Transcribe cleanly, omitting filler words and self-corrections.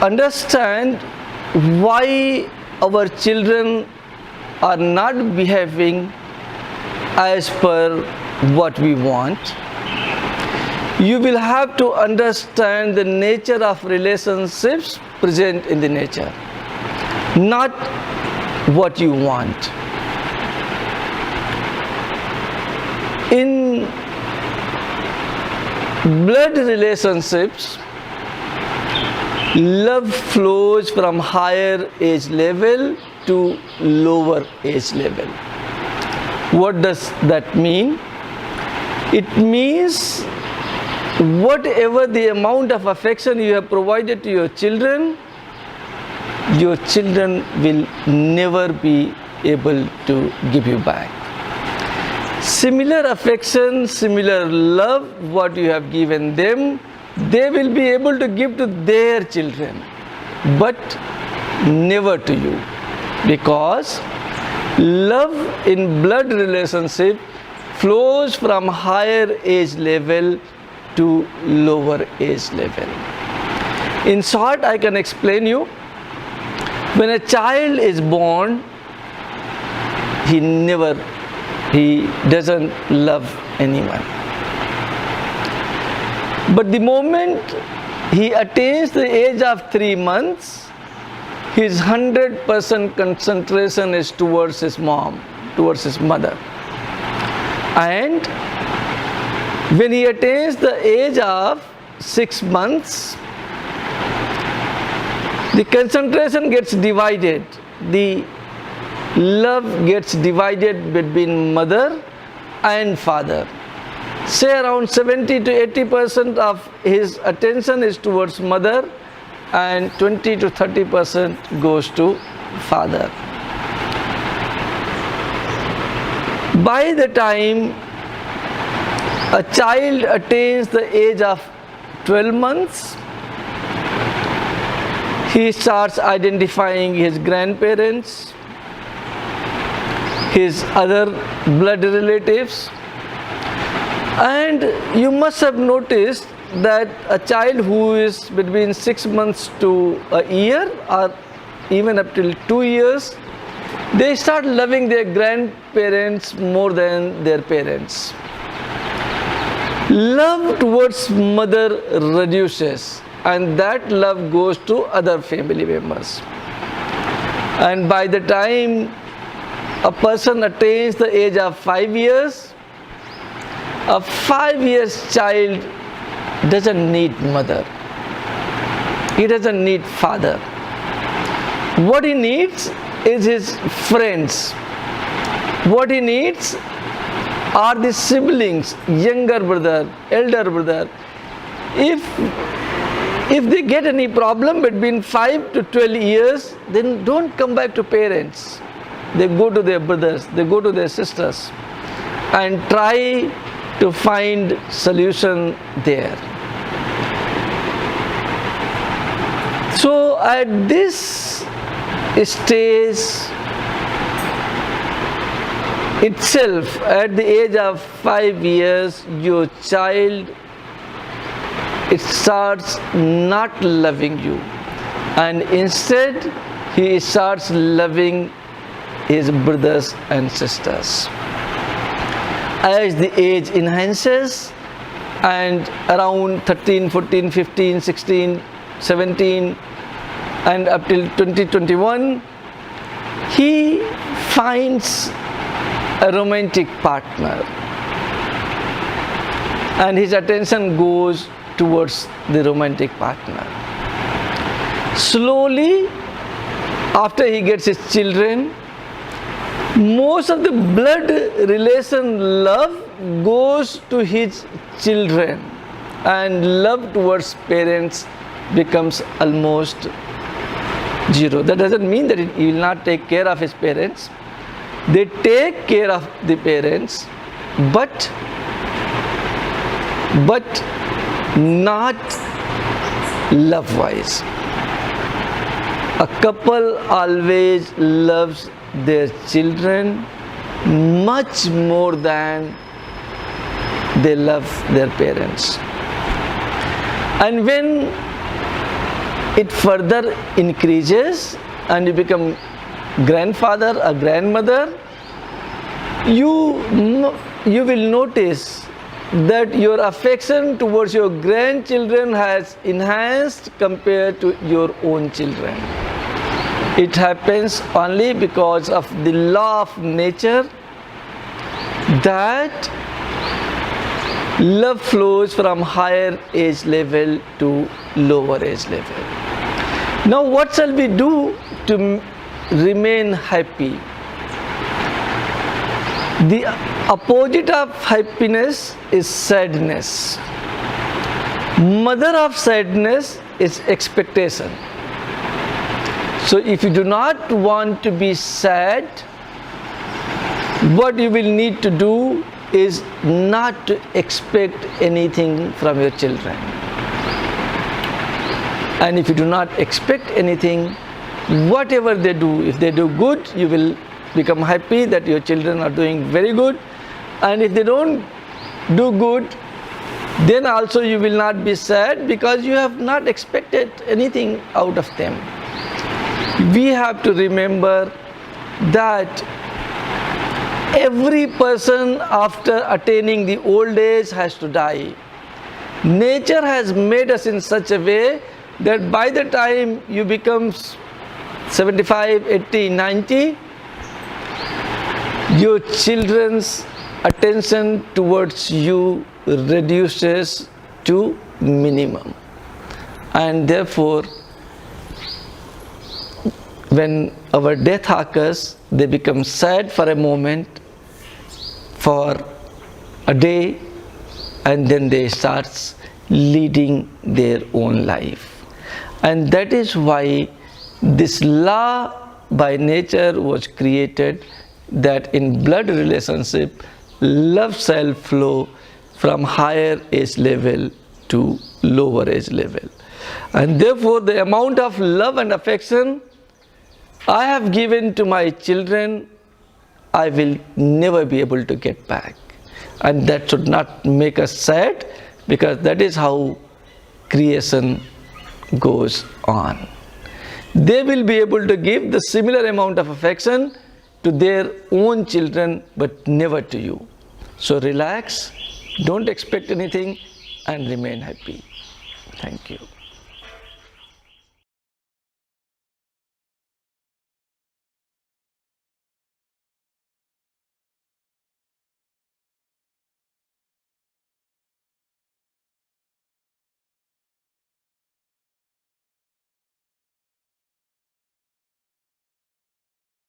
understand why our children are not behaving as per what we want, you will have to understand the nature of relationships present in the nature, not what you want. In blood relationships, love flows from higher age level to lower age level. What does that mean? It means whatever the amount of affection you have provided to your children will never be able to give you back. Similar affection, similar love, what you have given them, they will be able to give to their children, but never to you. Because love in blood relationship flows from higher age level to lower age level. In short, I can explain you. When a child is born, he doesn't love anyone. But the moment he attains the age of 3 months, his 100% concentration is towards his mom, towards his mother. And when he attains the age of 6 months, the concentration gets divided. The love gets divided between mother and father. Say around 70 to 80% of his attention is towards mother and 20 to 30% goes to father. By the time a child attains the age of 12 months, he starts identifying his grandparents, his other blood relatives, and you must have noticed that a child who is between 6 months to a year or even up till 2 years, they start loving their grandparents more than their parents. Love towards mother reduces, and that love goes to other family members. And by the time a person attains the age of 5 years, a 5-year child doesn't need mother. He doesn't need father. What he needs is his friends. What he needs are the siblings, younger brother, elder brother. If they get any problem between 5 to 12 years, then don't come back to parents. They go to their brothers, they go to their sisters and try to find solution there. So at this stage itself, at the age of 5 years, your child, it starts not loving you, and instead he starts loving his brothers and sisters. As the age enhances, and around 13, 14, 15, 16, 17 and up till 2021, he finds a romantic partner and his attention goes towards the romantic partner. Slowly, after he gets his children, most of the blood relation love goes to his children, and love towards parents becomes almost zero. That doesn't mean that he will not take care of his parents. They take care of the parents, but not love-wise. A couple always loves their children much more than they love their parents. And when it further increases and you become grandfather or grandmother, you will notice that your affection towards your grandchildren has enhanced compared to your own children. It happens only because of the law of nature that love flows from higher age level to lower age level. Now what shall we do to remain happy? The opposite of happiness is sadness. Mother of sadness is expectation. So if you do not want to be sad, what you will need to do is not to expect anything from your children. And if you do not expect anything, whatever they do, if they do good, you will become happy that your children are doing very good. And if they don't do good, then also you will not be sad because you have not expected anything out of them. We have to remember that every person after attaining the old age has to die. Nature has made us in such a way that by the time you become 75, 80, 90, your children's attention towards you reduces to minimum. And therefore, when our death occurs, they become sad for a moment, for a day, and then they start leading their own life. And that is why this law by nature was created, that in blood relationship, love shall flow from higher age level to lower age level. And therefore the amount of love and affection I have given to my children, I will never be able to get back. And that should not make us sad, because that is how creation goes on. They will be able to give the similar amount of affection to their own children, but never to you. So relax, don't expect anything, and remain happy. Thank you.